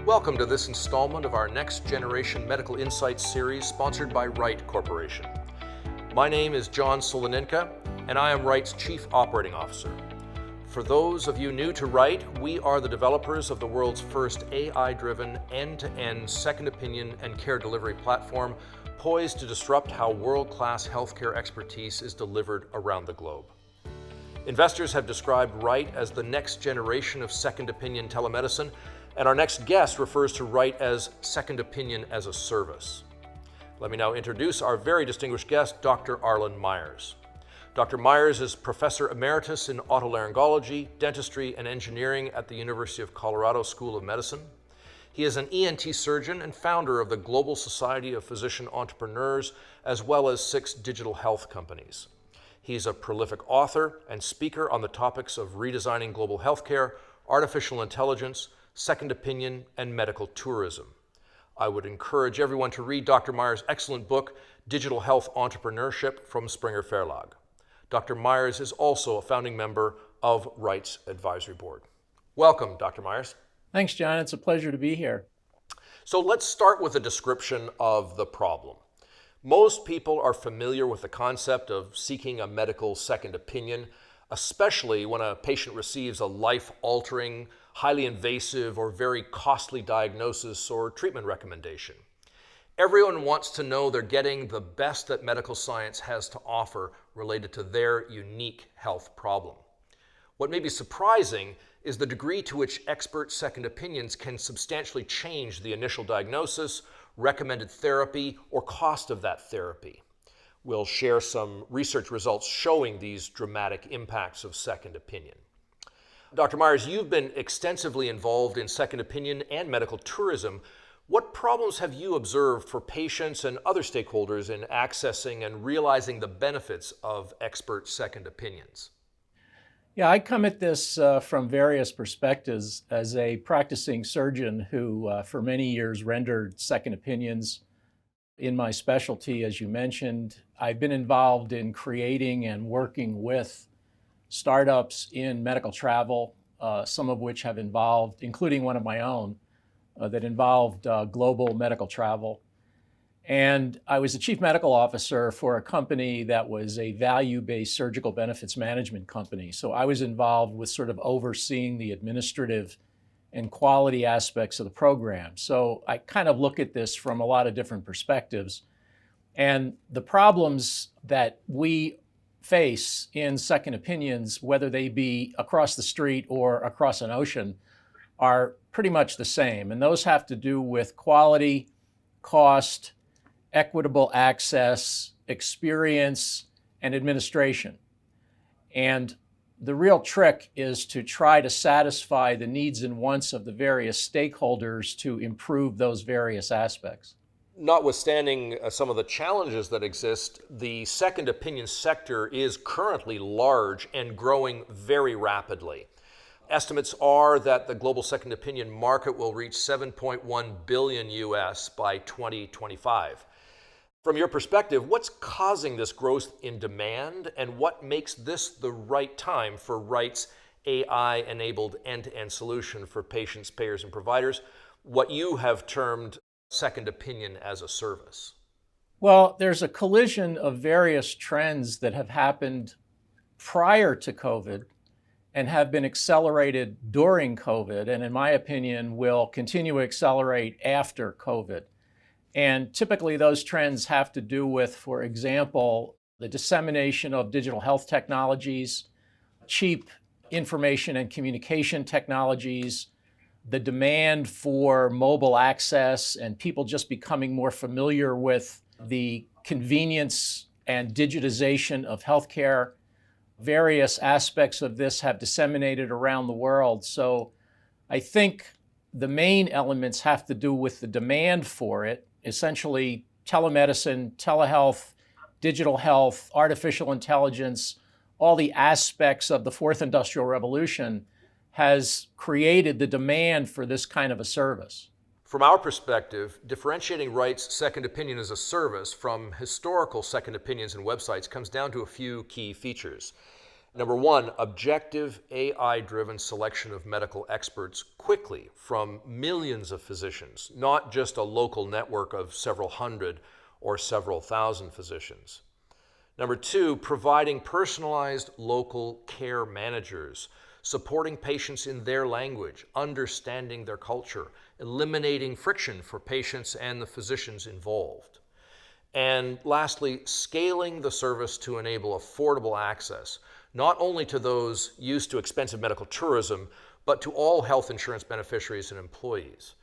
Welcome to this installment of our Next Generation Medical Insights series sponsored by Wright Corporation. My name is John Soloninka, and I am Wright's Chief Operating Officer. For those of you new to Wright, we are the developers of the world's first AI-driven, end-to-end second opinion and care delivery platform poised to disrupt how world-class healthcare expertise is delivered around the globe. Investors have described Wright as the next generation of second opinion telemedicine, and our next guest refers to Wright as second opinion as a service. Let me now introduce our very distinguished guest, Dr. Arlen Myers. Dr. Myers is Professor Emeritus in Otolaryngology, Dentistry, and Engineering at the University of Colorado School of Medicine. He is an ENT surgeon and founder of the Global Society of Physician Entrepreneurs, as well as 6 digital health companies. He's a prolific author and speaker on the topics of redesigning global healthcare, artificial intelligence, second opinion, and medical tourism. I would encourage everyone to read Dr. Myers' excellent book, Digital Health Entrepreneurship from Springer Verlag. Dr. Myers is also a founding member of Wright's advisory board. Welcome, Dr. Myers. Thanks, John. It's a pleasure to be here. So let's start with a description of the problem. Most people are familiar with the concept of seeking a medical second opinion, especially when a patient receives a life-altering, highly invasive, or very costly diagnosis or treatment recommendation. Everyone wants to know they're getting the best that medical science has to offer related to their unique health problem. What may be surprising is the degree to which expert second opinions can substantially change the initial diagnosis, recommended therapy, or cost of that therapy. We'll share some research results showing these dramatic impacts of second opinion. Dr. Myers, you've been extensively involved in second opinion and medical tourism. What problems have you observed for patients and other stakeholders in accessing and realizing the benefits of expert second opinions? Yeah, I come at this from various perspectives as a practicing surgeon who for many years rendered second opinions in my specialty, as you mentioned. I've been involved in creating and working with startups in medical travel, some of which have involved, including one of my own, that involved global medical travel. And I was the chief medical officer for a company that was a value-based surgical benefits management company. So I was involved with sort of overseeing the administrative and quality aspects of the program. So I kind of look at this from a lot of different perspectives. And the problems that we face in second opinions, whether they be across the street or across an ocean, are pretty much the same. And those have to do with quality, cost, equitable access, experience, and administration. And the real trick is to try to satisfy the needs and wants of the various stakeholders to improve those various aspects. Notwithstanding some of the challenges that exist, the second opinion sector is currently large and growing very rapidly. Estimates are that the global second opinion market will reach $7.1 billion US by 2025. From your perspective, what's causing this growth in demand, and what makes this the right time for Wright's AI-enabled end-to-end solution for patients, payers, and providers, what you have termed second opinion as a service? Well, there's a collision of various trends that have happened prior to COVID and have been accelerated during COVID, and in my opinion, will continue to accelerate after COVID. And typically those trends have to do with, for example, the dissemination of digital health technologies, cheap information and communication technologies, the demand for mobile access, and people just becoming more familiar with the convenience and digitization of healthcare. Various aspects of this have disseminated around the world. So I think the main elements have to do with the demand for it, essentially telemedicine, telehealth, digital health, artificial intelligence, all the aspects of the fourth industrial revolution has created the demand for this kind of a service. From our perspective, differentiating Wright's second opinion as a service from historical second opinions and websites comes down to a few key features. Number one, objective AI-driven selection of medical experts quickly from millions of physicians, not just a local network of several hundred or several thousand physicians. Number two, providing personalized local care managers, supporting patients in their language, understanding their culture, eliminating friction for patients and the physicians involved. And lastly, scaling the service to enable affordable access, not only to those used to expensive medical tourism, but to all health insurance beneficiaries and employees.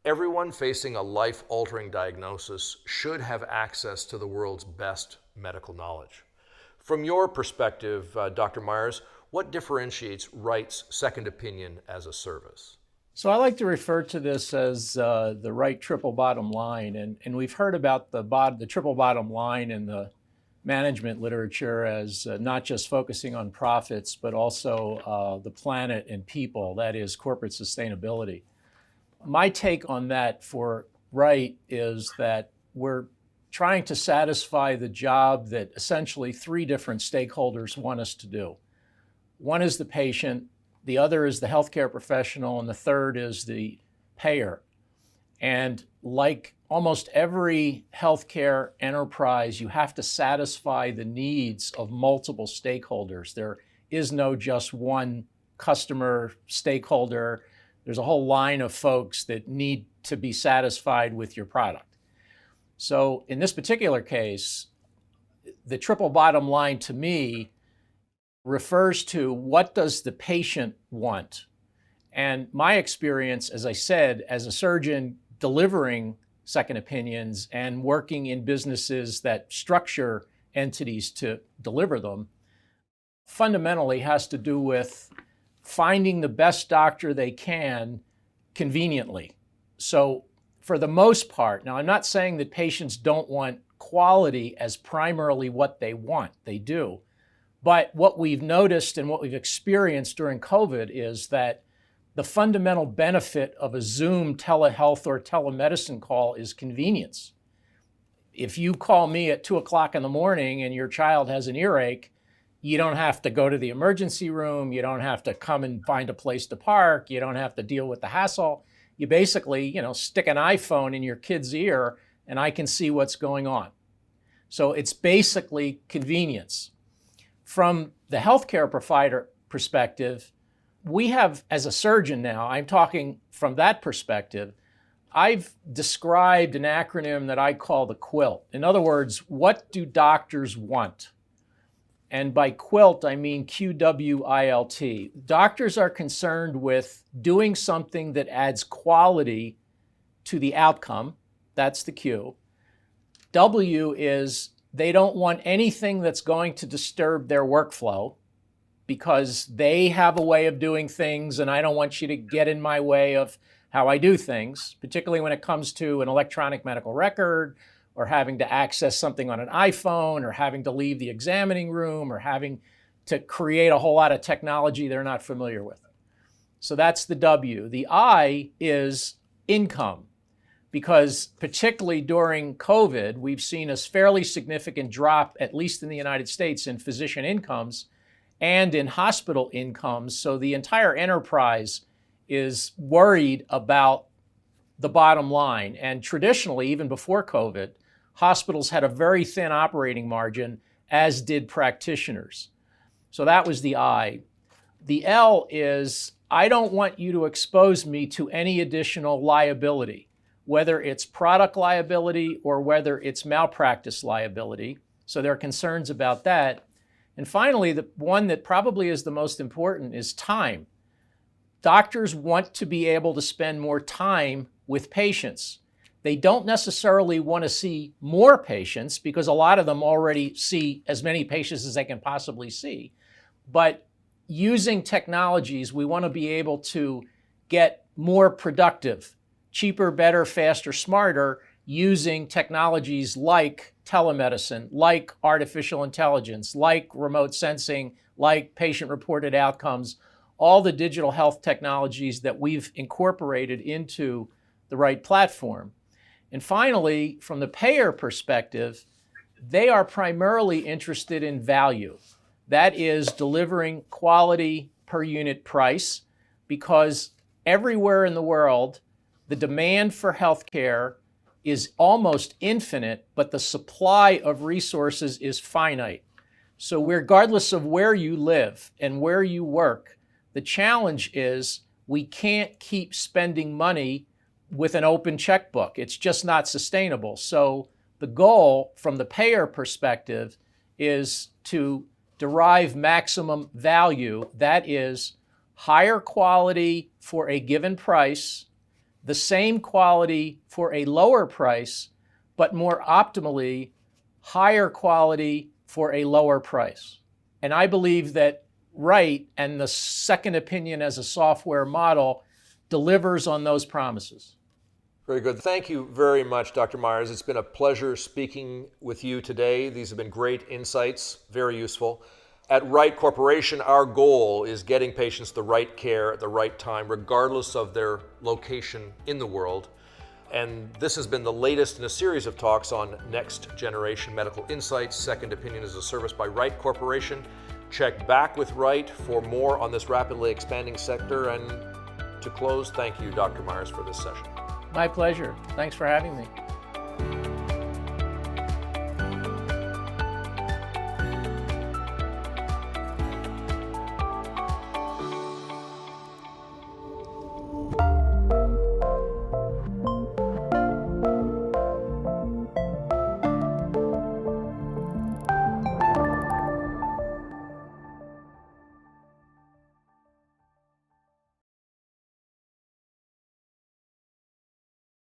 Everyone facing a life-altering diagnosis should have access to the world's best medical knowledge. From your perspective, Dr. Myers, what differentiates Wright's second opinion as a service? So I like to refer to this as the Wright triple bottom line, and we've heard about the triple bottom line in the management literature as not just focusing on profits, but also the planet and people, that is corporate sustainability. My take on that for Wright is that we're trying to satisfy the job that essentially three different stakeholders want us to do. One is the patient, the other is the healthcare professional, and the third is the payer. And like almost every healthcare enterprise, you have to satisfy the needs of multiple stakeholders. There is no just one customer stakeholder. There's a whole line of folks that need to be satisfied with your product. So in this particular case, the triple bottom line to me refers to what does the patient want? And my experience, as I said, as a surgeon delivering second opinions and working in businesses that structure entities to deliver them, fundamentally has to do with finding the best doctor they can conveniently. So for the most part, now I'm not saying that patients don't want quality as primarily what they want, they do. But what we've noticed and what we've experienced during COVID is that the fundamental benefit of a Zoom telehealth or telemedicine call is convenience. If you call me at 2 o'clock in the morning and your child has an earache, you don't have to go to the emergency room. You don't have to come and find a place to park. You don't have to deal with the hassle. You basically, stick an iPhone in your kid's ear and I can see what's going on. So it's basically convenience. From the healthcare provider perspective, we have, as a surgeon now, I'm talking from that perspective, I've described an acronym that I call the QUILT. In other words, what do doctors want? And by QUILT, I mean QWILT. Doctors are concerned with doing something that adds quality to the outcome. That's the Q. W is they don't want anything that's going to disturb their workflow because they have a way of doing things and I don't want you to get in my way of how I do things, particularly when it comes to an electronic medical record or having to access something on an iPhone or having to leave the examining room or having to create a whole lot of technology they're not familiar with. So that's the W. The I is income, because particularly during COVID, we've seen a fairly significant drop, at least in the United States, in physician incomes and in hospital incomes. So the entire enterprise is worried about the bottom line. And traditionally, even before COVID, hospitals had a very thin operating margin, as did practitioners. So that was the I. The L is, I don't want you to expose me to any additional liability, whether it's product liability or whether it's malpractice liability. So there are concerns about that. And finally, the one that probably is the most important is time. Doctors want to be able to spend more time with patients. They don't necessarily want to see more patients because a lot of them already see as many patients as they can possibly see. But using technologies, we want to be able to get more productive, cheaper, better, faster, smarter, using technologies like telemedicine, like artificial intelligence, like remote sensing, like patient-reported outcomes, all the digital health technologies that we've incorporated into the Wright platform. And finally, from the payer perspective, they are primarily interested in value. That is delivering quality per unit price, because everywhere in the world, the demand for healthcare is almost infinite, but the supply of resources is finite. So regardless of where you live and where you work, the challenge is we can't keep spending money with an open checkbook. It's just not sustainable. So the goal from the payer perspective is to derive maximum value. That is higher quality for a given price, the same quality for a lower price, but more optimally, higher quality for a lower price. And I believe that Wright and the second opinion as a software model delivers on those promises. Very good. Thank you very much, Dr. Myers. It's been a pleasure speaking with you today. These have been great insights, very useful. At Wright Corporation, our goal is getting patients the right care at the right time, regardless of their location in the world. And this has been the latest in a series of talks on next generation medical insights. Second Opinion is a service by Wright Corporation. Check back with Wright for more on this rapidly expanding sector. And to close, thank you, Dr. Myers, for this session. My pleasure. Thanks for having me.